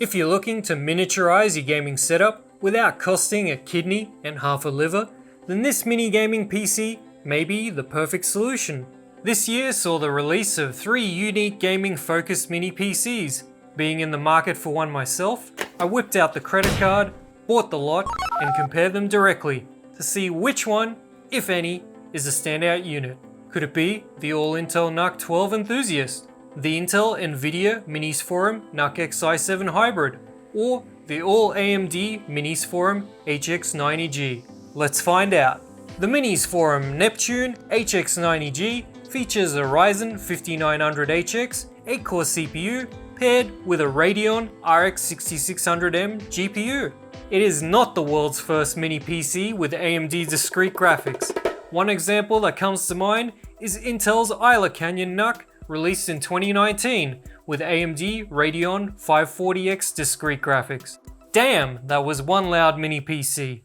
If you're looking to miniaturize your gaming setup without costing a kidney and half a liver, then this mini gaming PC may be the perfect solution. This year saw the release of 3 unique gaming focused mini PCs. Being in the market for one myself, I whipped out the credit card, bought the lot, and compared them directly to see which one, if any, is a standout unit. Could it be the all-Intel NUC 12 enthusiast, the Intel Nvidia Minisforum NUC Xi7 hybrid, or the all-AMD Minisforum HX90G? Let's find out. The Minisforum Neptune HX90G features a Ryzen 5900HX 8-core CPU paired with a Radeon RX 6600M GPU. It is not the world's first mini PC with AMD discrete graphics. One example that comes to mind is Intel's Isla Canyon NUC released in 2019 with AMD Radeon 540X discrete graphics. Damn, that was one loud mini PC.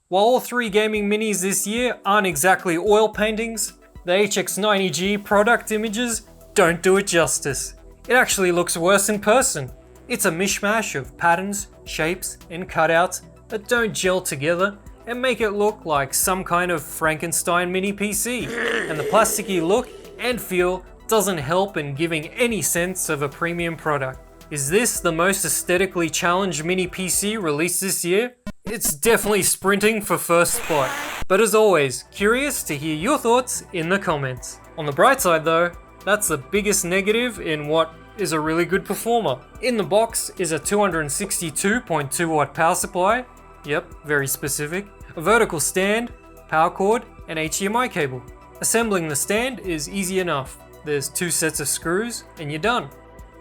While all 3 gaming minis this year aren't exactly oil paintings, the HX90G product images don't do it justice. It actually looks worse in person. It's a mishmash of patterns, shapes, and cutouts that don't gel together and make it look like some kind of Frankenstein mini PC. And the plasticky look and feel doesn't help in giving any sense of a premium product. Is this the most aesthetically challenged mini PC released this year? It's definitely sprinting for first spot. But as always, curious to hear your thoughts in the comments. On the bright side though, that's the biggest negative in what is a really good performer. In the box is a 262.2 watt power supply, yep, very specific, a vertical stand, power cord, and HDMI cable. Assembling the stand is easy enough. There's 2 sets of screws and you're done.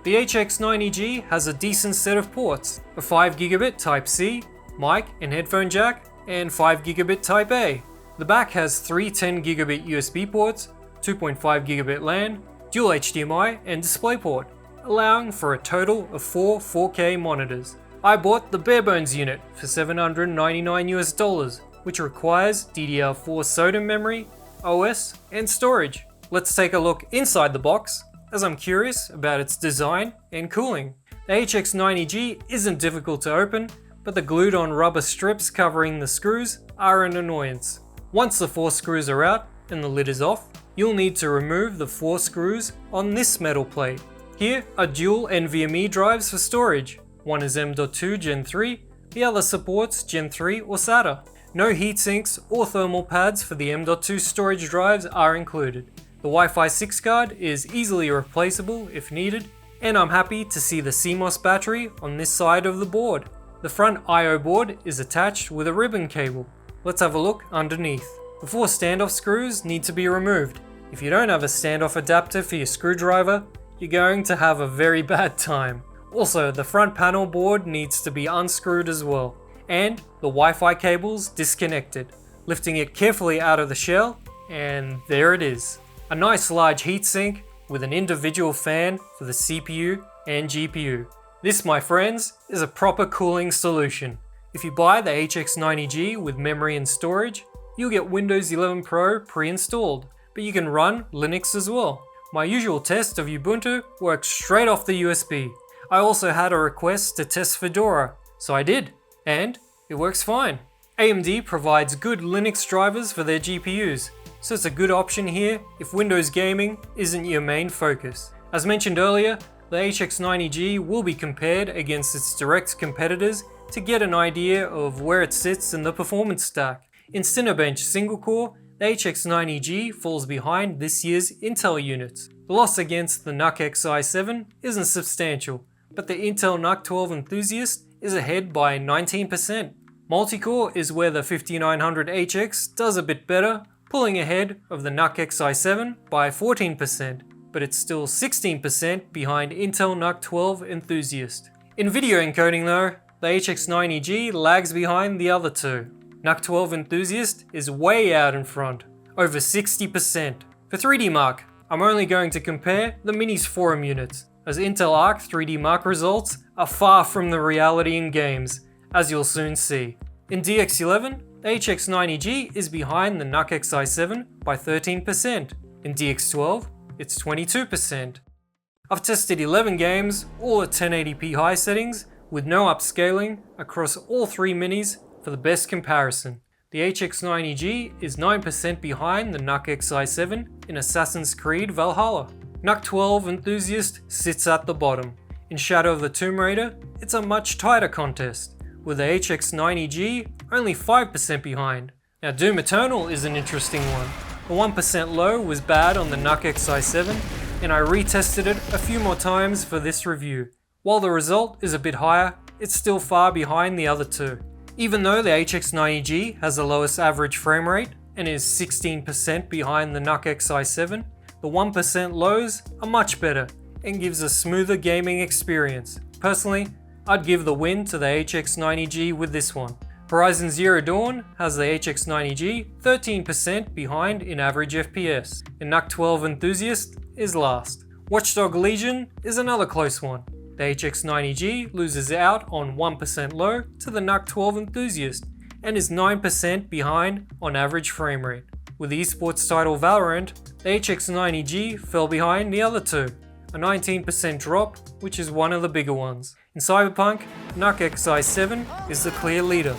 The HX90G has a decent set of ports, a 5GB Type-C, mic and headphone jack, and 5GB Type-A. The back has 3 10GB USB ports, 2.5GB LAN, dual HDMI and DisplayPort, allowing for a total of 4 4K monitors. I bought the bare bones unit for $799 US, which requires DDR4 SODIMM memory, OS, and storage. Let's take a look inside the box, as I'm curious about its design and cooling. The HX90G isn't difficult to open, but the glued on rubber strips covering the screws are an annoyance. Once the 4 screws are out and the lid is off, you'll need to remove the 4 screws on this metal plate. Here are dual NVMe drives for storage. One is M.2 Gen 3, the other supports Gen 3 or SATA. No heat sinks or thermal pads for the M.2 storage drives are included. The Wi-Fi 6 card is easily replaceable if needed, and I'm happy to see the CMOS battery on this side of the board. The front I/O board is attached with a ribbon cable. Let's have a look underneath. The 4 standoff screws need to be removed. If you don't have a standoff adapter for your screwdriver, you're going to have a very bad time. Also, the front panel board needs to be unscrewed as well, and the Wi-Fi cables disconnected. Lifting it carefully out of the shell, and there it is. A nice large heatsink with an individual fan for the CPU and GPU. This, my friends, is a proper cooling solution. If you buy the HX90G with memory and storage, you'll get Windows 11 Pro pre-installed, but you can run Linux as well. My usual test of Ubuntu works straight off the USB. I also had a request to test Fedora, so I did, and it works fine. AMD provides good Linux drivers for their GPUs, so it's a good option here if Windows gaming isn't your main focus. As mentioned earlier, the HX90G will be compared against its direct competitors to get an idea of where it sits in the performance stack. In Cinebench single core, the HX90G falls behind this year's Intel units. The loss against the NUC Xi7 isn't substantial, but the Intel NUC 12 enthusiast is ahead by 19%. Multicore is where the 5900HX does a bit better, pulling ahead of the NUC Xi7 by 14%, but it's still 16% behind Intel NUC 12 enthusiast. In video encoding though, the HX90G lags behind the other 2. NUC 12 enthusiast is way out in front, over 60%. For 3D Mark, I'm only going to compare the Minisforum units, as Intel Arc 3D Mark results are far from the reality in games, as you'll soon see. In DX11, the HX90G is behind the NUC Xi7 by 13%. In DX12, it's 22%. I've tested 11 games, all at 1080p high settings, with no upscaling, across all 3 minis for the best comparison. The HX90G is 9% behind the NUC Xi7 in Assassin's Creed Valhalla. NUC 12 Enthusiast sits at the bottom. In Shadow of the Tomb Raider, it's a much tighter contest, with the HX90G only 5% behind. Now Doom Eternal is an interesting one. The 1% low was bad on the NUC Xi7, and I retested it a few more times for this review. While the result is a bit higher, it's still far behind the other two. Even though the HX90G has the lowest average frame rate and is 16% behind the NUC Xi7, the 1% lows are much better and gives a smoother gaming experience. Personally, I'd give the win to the HX90G with this one. Horizon Zero Dawn has the HX90G 13% behind in average FPS, and NUC 12 Enthusiast is last. Watch Dogs Legion is another close one. The HX90G loses out on 1% low to the NUC 12 Enthusiast and is 9% behind on average frame rate. With the esports title Valorant, the HX90G fell behind the other two, a 19% drop, which is one of the bigger ones. In Cyberpunk, NUC Xi7 is the clear leader.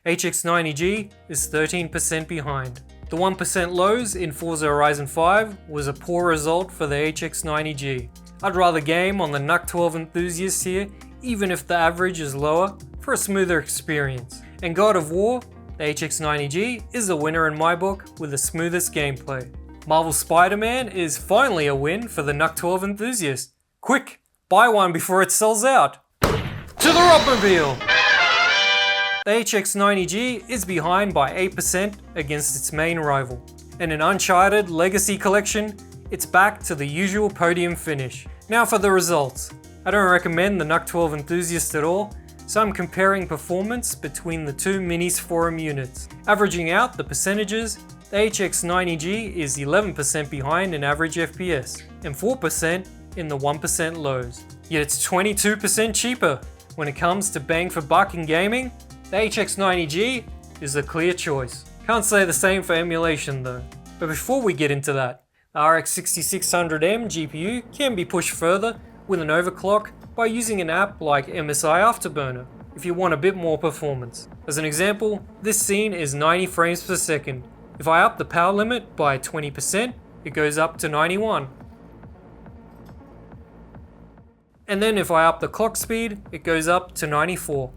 HX90G is 13% behind. The 1% lows in Forza Horizon 5 was a poor result for the HX90G. I'd rather game on the NUC 12 Enthusiast here, even if the average is lower, for a smoother experience. And God of War, the HX90G is the winner in my book with the smoothest gameplay. Marvel Spider-Man is finally a win for the NUC 12 Enthusiast. Quick, buy one before it sells out. To the Robmobile! The HX90G is behind by 8% against its main rival. And in Uncharted Legacy Collection, it's back to the usual podium finish. Now for the results. I don't recommend the NUC 12 Enthusiast at all, so I'm comparing performance between the two Minisforum units. Averaging out the percentages, the HX90G is 11% behind in average FPS, and 4% in the 1% lows. Yet it's 22% cheaper. When it comes to bang for buck in gaming, the HX90G is a clear choice. Can't say the same for emulation though. But before we get into that, the RX 6600M GPU can be pushed further with an overclock by using an app like MSI Afterburner if you want a bit more performance. As an example, this scene is 90 frames per second. If I up the power limit by 20%, it goes up to 91. And then if I up the clock speed, it goes up to 94.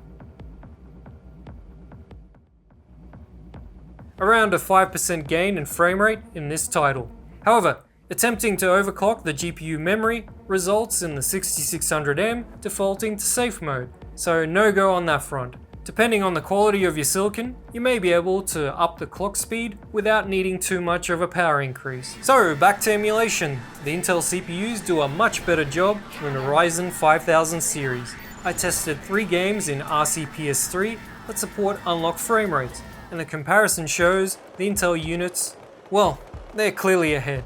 Around a 5% gain in frame rate in this title. However, attempting to overclock the GPU memory results in the 6600M defaulting to safe mode, so no go on that front. Depending on the quality of your silicon, you may be able to up the clock speed without needing too much of a power increase. So back to emulation. The Intel CPUs do a much better job than the Ryzen 5000 series. I tested 3 games in RCPS3 that support unlocked frame rates, and the comparison shows the Intel units, well, they're clearly ahead.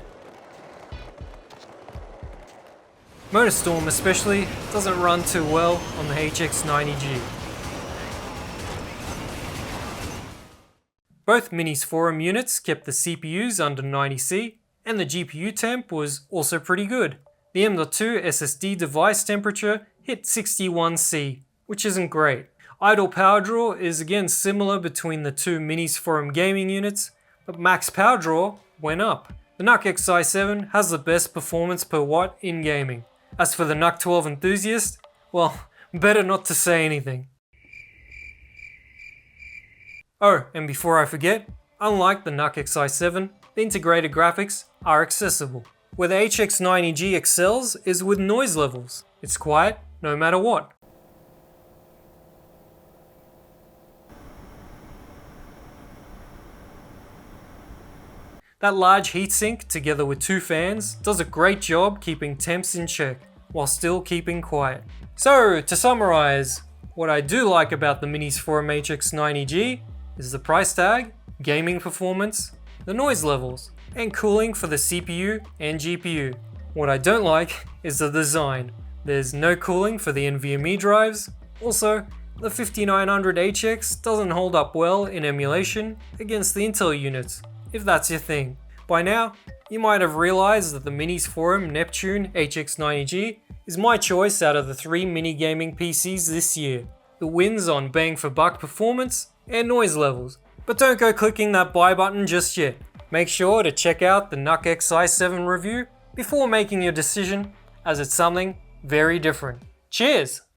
Motorstorm especially doesn't run too well on the HX90G. Both Minisforum units kept the CPUs under 90C, and the GPU temp was also pretty good. The M.2 SSD device temperature hit 61C, which isn't great. Idle power draw is again similar between the two Minisforum gaming units, but max power draw went up. The NUC Xi7 has the best performance per watt in gaming. As for the NUC 12 Enthusiast, well, better not to say anything. Oh, and before I forget, unlike the NUC Xi7, the integrated graphics are accessible. Where the HX90G excels is with noise levels. It's quiet no matter what. That large heatsink together with 2 fans does a great job keeping temps in check while still keeping quiet. So to summarize, what I do like about the Minisforum HX90G is the price tag, gaming performance, the noise levels, and cooling for the CPU and GPU. What I don't like is the design. There's no cooling for the NVMe drives. Also, the 5900HX doesn't hold up well in emulation against the Intel units, if that's your thing. By now, you might have realized that the Minisforum Neptune HX90G is my choice out of the 3 mini gaming PCs this year. It wins on bang for buck performance and noise levels. But don't go clicking that buy button just yet. Make sure to check out the NUC Xi7 review before making your decision, as it's something very different. Cheers!